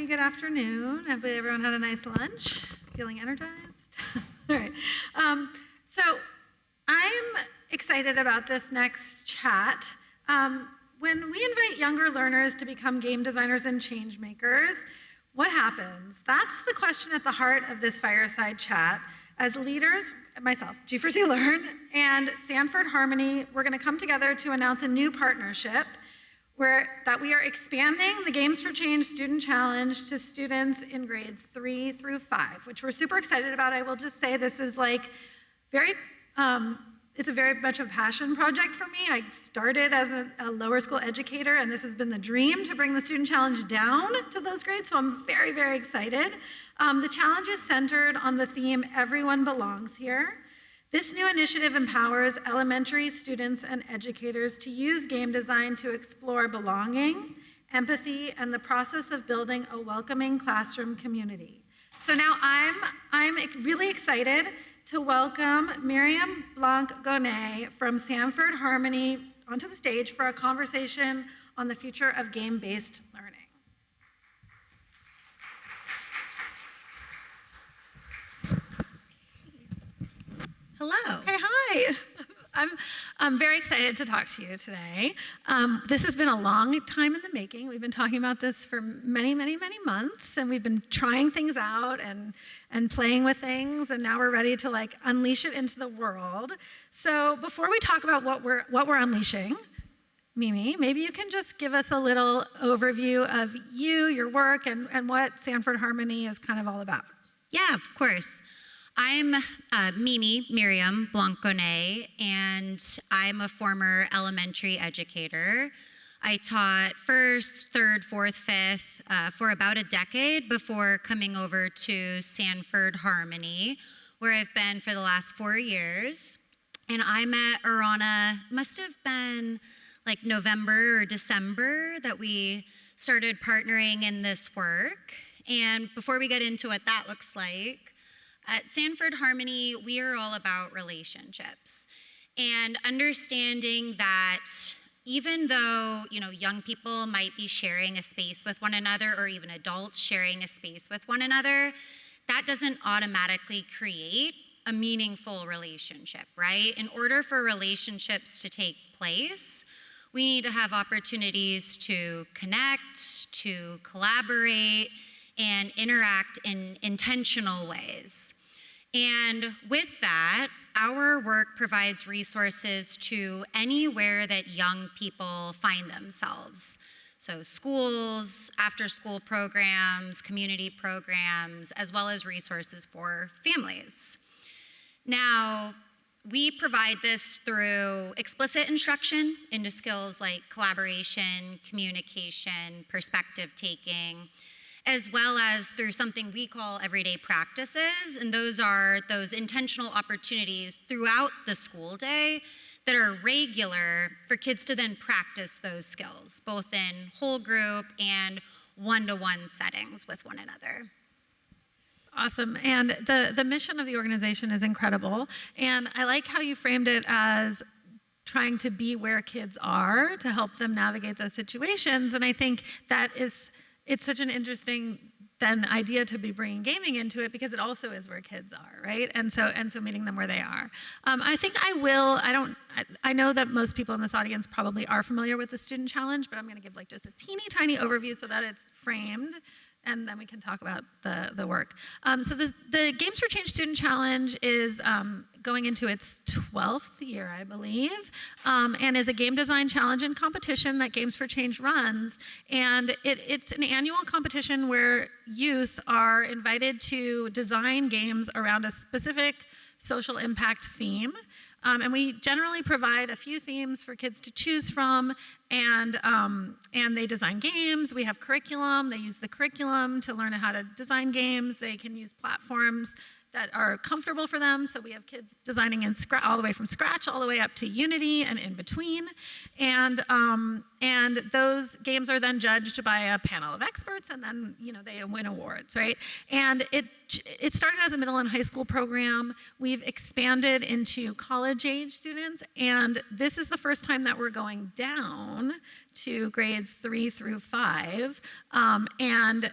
good afternoon. Hopefully everyone had a nice lunch. Feeling energized? All right. So I'm excited about this next chat. When we invite younger learners to become game designers and change makers, what happens? That's the question at the heart of this fireside chat. As leaders, myself, G4C Learn, and Sanford Harmony, we're going to come together to announce a new partnership that we are expanding the Games for Change Student Challenge to students in grades 3 through 5, which we're super excited about. I will just say this is like it's a very much a passion project for me. I started as a lower school educator, and this has been the dream to bring the Student Challenge down to those grades, so I'm very, very excited. The challenge is centered on the theme, Everyone Belongs Here. This new initiative empowers elementary students and educators to use game design to explore belonging, empathy, and the process of building a welcoming classroom community. So now I'm really excited to welcome Miriam Blanc-Gonnet from Sanford Harmony onto the stage for a conversation on the future of game-based learning. Hello. Hey, hi. I'm very excited to talk to you today. This has been a long time in the making. We've been talking about this for many, many, many months, and we've been trying things out and playing with things, and now we're ready to like unleash it into the world. So before we talk about what we're unleashing, Mimi, maybe you can just give us a little overview of you, your work, and what Sanford Harmony is kind of all about. Yeah, of course. I'm Miriam Blanc-Gonnet, and I'm a former elementary educator. I taught first, third, fourth, fifth for about a decade before coming over to Sanford Harmony, where I've been for the last 4 years. And I met Arana, must have been like November or December that we started partnering in this work. And before we get into what that looks like, at Sanford Harmony, we are all about relationships and understanding that even though, young people might be sharing a space with one another, or even adults sharing a space with one another, that doesn't automatically create a meaningful relationship, right? In order for relationships to take place, we need to have opportunities to connect, to collaborate, and interact in intentional ways. And with that, our work provides resources to anywhere that young people find themselves. So schools, after-school programs, community programs, as well as resources for families. Now, we provide this through explicit instruction into skills like collaboration, communication, perspective taking, as well as through something we call everyday practices, and those are those intentional opportunities throughout the school day that are regular for kids to then practice those skills, both in whole group and one-to-one settings with one another. Awesome, and the mission of the organization is incredible, and I like how you framed it as trying to be where kids are to help them navigate those situations, and I think that it's such an interesting then idea to be bringing gaming into it because it also is where kids are, right? And so meeting them where they are. I think I know that most people in this audience probably are familiar with the Student Challenge, but I'm gonna give like just a teeny tiny overview so that it's framed, and then we can talk about the work. So the Games for Change Student Challenge is going into its 12th year, I believe, and is a game design challenge and competition that Games for Change runs. And it's an annual competition where youth are invited to design games around a specific social impact theme. And we generally provide a few themes for kids to choose from, and they design games. We have curriculum. They use the curriculum to learn how to design games. They can use platforms that are comfortable for them. So we have kids designing all the way from scratch, all the way up to Unity and in between. And those games are then judged by a panel of experts, and then they win awards, right? And it started as a middle and high school program. We've expanded into college-age students, and this is the first time that we're going down to grades 3 through 5. And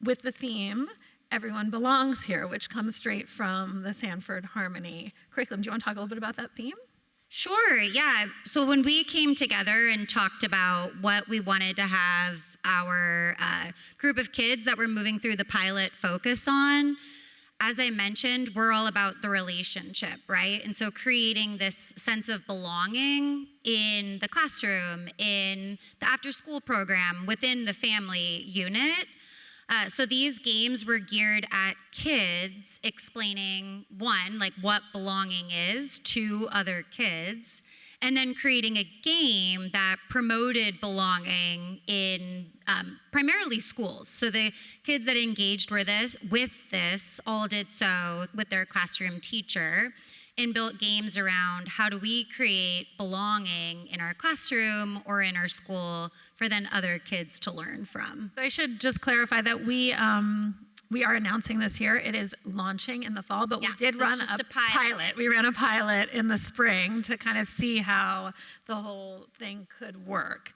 with the theme, Everyone Belongs Here, which comes straight from the Sanford Harmony curriculum. Do you want to talk a little bit about that theme? Sure, yeah. So when we came together and talked about what we wanted to have our group of kids that were moving through the pilot focus on, as I mentioned, we're all about the relationship, right? And so creating this sense of belonging in the classroom, in the after-school program, within the family unit. So these games were geared at kids explaining, one, like what belonging is to other kids, and then creating a game that promoted belonging in primarily schools. So the kids that engaged with this all did so with their classroom teacher and built games around how do we create belonging in our classroom or in our school for then other kids to learn from. So I should just clarify that we are announcing this here. It is launching in the fall, but we did run a pilot. We ran a pilot in the spring to kind of see how the whole thing could work.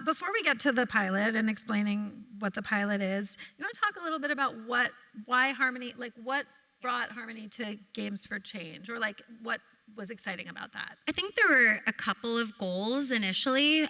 Before we get to the pilot and explaining what the pilot is, you want to talk a little bit about why Harmony, like what brought Harmony to Games for Change, or like what was exciting about that? I think there were a couple of goals initially,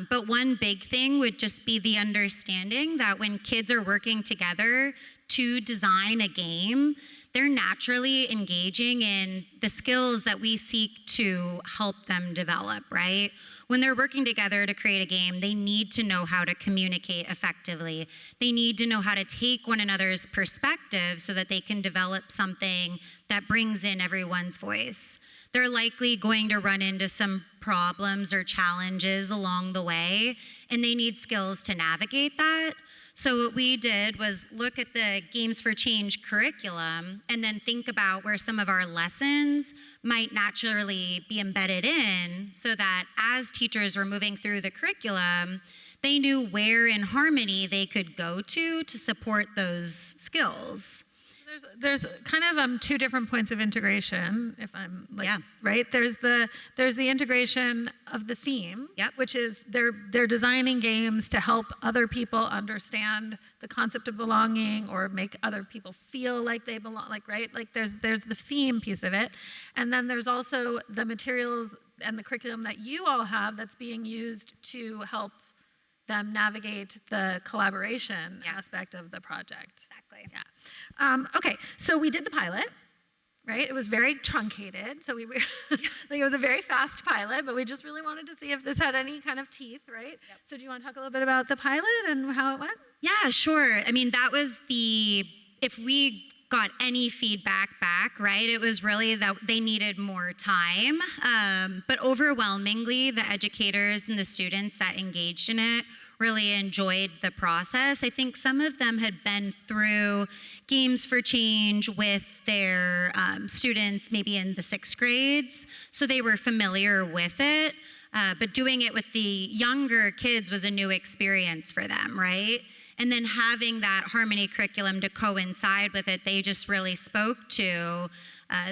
but one big thing would just be the understanding that when kids are working together to design a game, they're naturally engaging in the skills that we seek to help them develop, right? When they're working together to create a game, they need to know how to communicate effectively. They need to know how to take one another's perspective so that they can develop something that brings in everyone's voice. They're likely going to run into some problems or challenges along the way, and they need skills to navigate that. So what we did was look at the Games for Change curriculum and then think about where some of our lessons might naturally be embedded in so that as teachers were moving through the curriculum, they knew where in Harmony they could go to support those skills. There's kind of two different points of integration, if I'm right. There's the integration of the theme, which is they're designing games to help other people understand the concept of belonging or make other people feel like they belong, like there's the theme piece of it, and then there's also the materials and the curriculum that you all have that's being used to help them navigate the collaboration aspect of the project. Exactly. Yeah. Okay, so we did the pilot, right? It was very truncated, so we like it was a very fast pilot, but we just really wanted to see if this had any kind of teeth, right? Yep. So do you want to talk a little bit about the pilot and how it went? Yeah, sure. I mean, that was if we got any feedback back, right, it was really that they needed more time. But overwhelmingly, the educators and the students that engaged in it really enjoyed the process. I think some of them had been through Games for Change with their students maybe in the 6th grades, so they were familiar with it. But doing it with the younger kids was a new experience for them, right? And then having that Harmony curriculum to coincide with it, they just really spoke to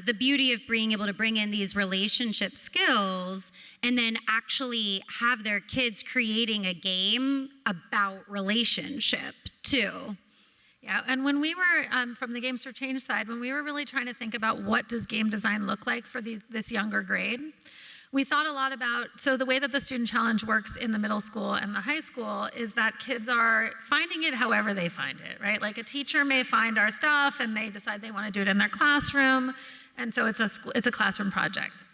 the beauty of being able to bring in these relationship skills and then actually have their kids creating a game about relationship too. Yeah, and when we were, from the Games for Change side, when we were really trying to think about what does game design look like for this younger grade, we thought a lot about, so the way that the Student Challenge works in the middle school and the high school is that kids are finding it however they find it, right? Like a teacher may find our stuff and they decide they want to do it in their classroom, and so it's a classroom project.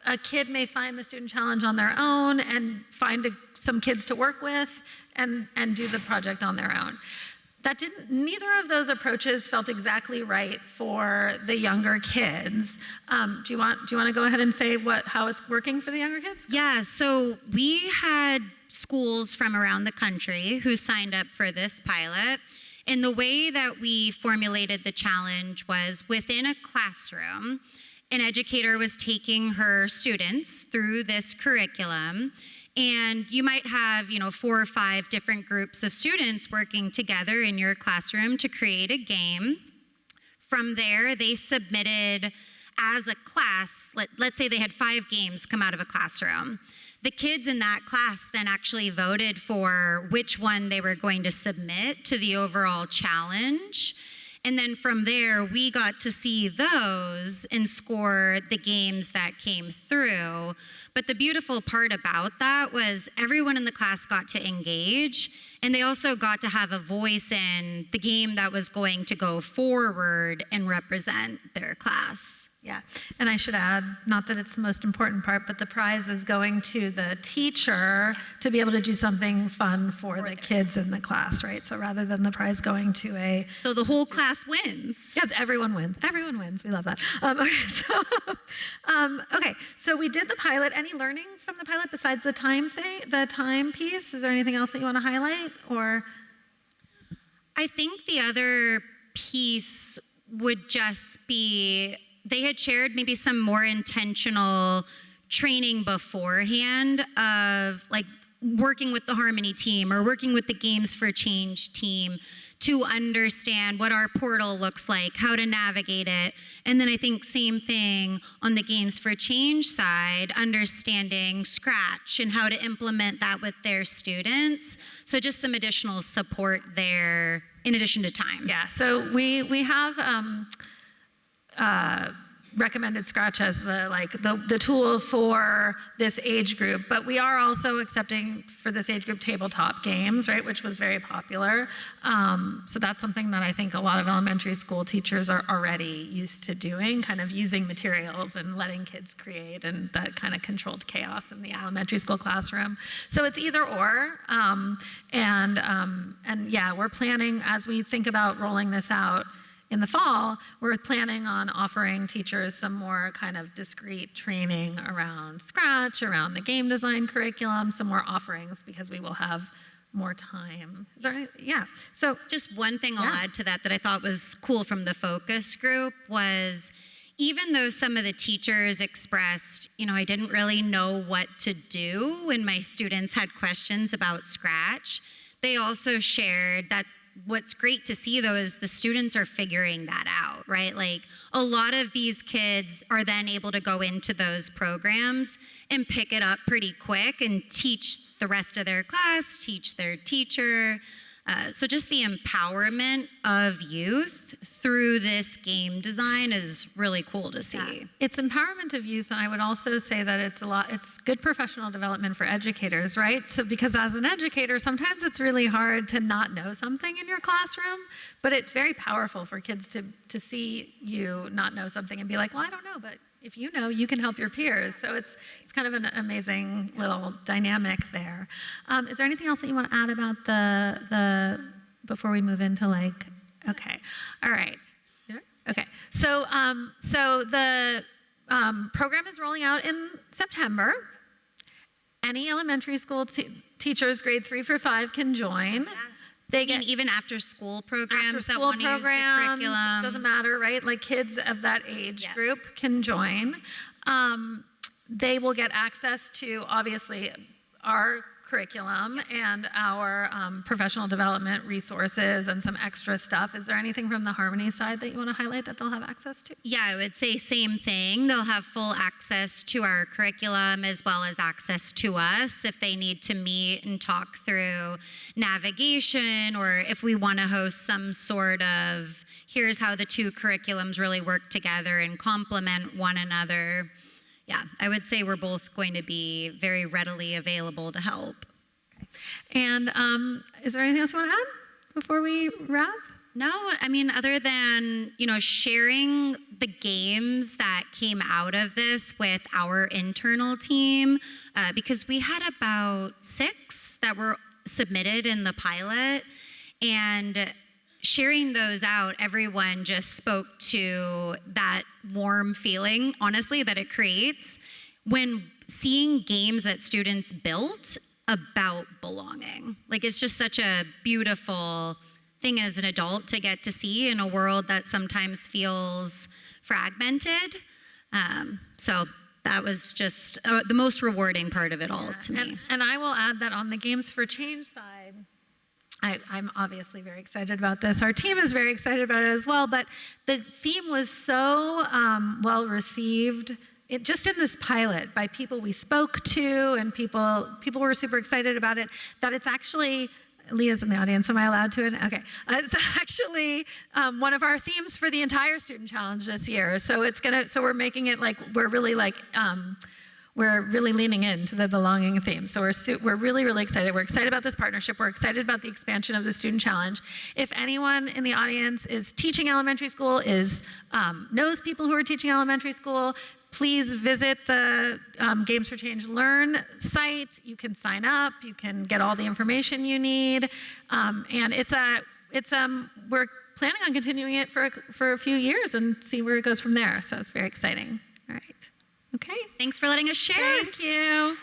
A kid may find the Student Challenge on their own and find some kids to work with and do the project on their own. Neither of those approaches felt exactly right for the younger kids. Do you want to go ahead and say how it's working for the younger kids? Yeah, so we had schools from around the country who signed up for this pilot. And the way that we formulated the challenge was within a classroom, an educator was taking her students through this curriculum. And you might have, 4 or 5 different groups of students working together in your classroom to create a game. From there, they submitted as a class, let's say they had 5 games come out of a classroom. The kids in that class then actually voted for which one they were going to submit to the overall challenge. And then from there, we got to see those and score the games that came through. But the beautiful part about that was everyone in the class got to engage, and they also got to have a voice in the game that was going to go forward and represent their class. Yeah, and I should add, not that it's the most important part, but the prize is going to the teacher to be able to do something fun for the kids in the class, right? So rather than the prize going to a... So the whole class wins. Yeah, everyone wins. Everyone wins. We love that. Okay, so we did the pilot. Any learnings from the pilot besides the time thing, the time piece? Is there anything else that you want to highlight, or? I think the other piece would just be, they had shared maybe some more intentional training beforehand of like working with the Harmony team or working with the Games for Change team to understand what our portal looks like, how to navigate it. And then I think same thing on the Games for Change side, understanding Scratch and how to implement that with their students. So just some additional support there in addition to time. Yeah, so we have recommended Scratch as the tool for this age group, but we are also accepting for this age group tabletop games, right, which was very popular. So that's something that I think a lot of elementary school teachers are already used to doing, kind of using materials and letting kids create, and that kind of controlled chaos in the elementary school classroom. So it's either or, and yeah, we're planning, as we think about rolling this out in the fall, we're planning on offering teachers some more kind of discrete training around Scratch, around the game design curriculum, some more offerings, because we will have more time. Is there any, yeah, so. Just one thing I'll add to that I thought was cool from the focus group was, even though some of the teachers expressed, I didn't really know what to do when my students had questions about Scratch, they also shared that what's great to see, though, is the students are figuring that out, right? Like, a lot of these kids are then able to go into those programs and pick it up pretty quick and teach the rest of their class, teach their teacher. So just the empowerment of youth through this game design is really cool to see. Yeah. It's empowerment of youth, and I would also say that it's good professional development for educators, right? So because as an educator, sometimes it's really hard to not know something in your classroom, but it's very powerful for kids to see you not know something and be like, well, I don't know, but if you know, you can help your peers. So it's kind of an amazing little dynamic there. Is there anything else that you want to add about the before we move into okay, all right. Okay, so the program is rolling out in September. Any elementary school teachers, grade 3 through 5, can join. Yeah. They get even after school programs that want want to use the curriculum. Doesn't matter, right? Like kids of that age group can join. They will get access to, obviously, our curriculum and our professional development resources and some extra stuff. Is there anything from the Harmony side that you want to highlight that they'll have access to? Yeah, I would say same thing. They'll have full access to our curriculum as well as access to us if they need to meet and talk through navigation, or if we want to host some sort of, here's how the two curriculums really work together and complement one another. Yeah, I would say we're both going to be very readily available to help. And is there anything else you want to add before we wrap? No, I mean, other than, sharing the games that came out of this with our internal team, because we had about 6 that were submitted in the pilot, and sharing those out, everyone just spoke to that warm feeling, honestly, that it creates when seeing games that students built about belonging. Like, it's just such a beautiful thing as an adult to get to see in a world that sometimes feels fragmented. So that was just the most rewarding part of it all to me. And I will add that on the Games for Change side, I'm obviously very excited about this. Our team is very excited about it as well, but the theme was so well received just in this pilot by people we spoke to, and people were super excited about it, that it's actually, Leah's in the audience, am I allowed to? Okay. It's actually one of our themes for the entire Student Challenge this year. So we're making it like, we're really leaning into the belonging theme. So we're really, really excited. We're excited about this partnership. We're excited about the expansion of the Student Challenge. If anyone in the audience is teaching elementary school, knows people who are teaching elementary school, please visit the Games for Change Learn site. You can sign up. You can get all the information you need. And we're planning on continuing it for a few years and see where it goes from there. So it's very exciting. All right. Okay. Thanks for letting us share. Thank you.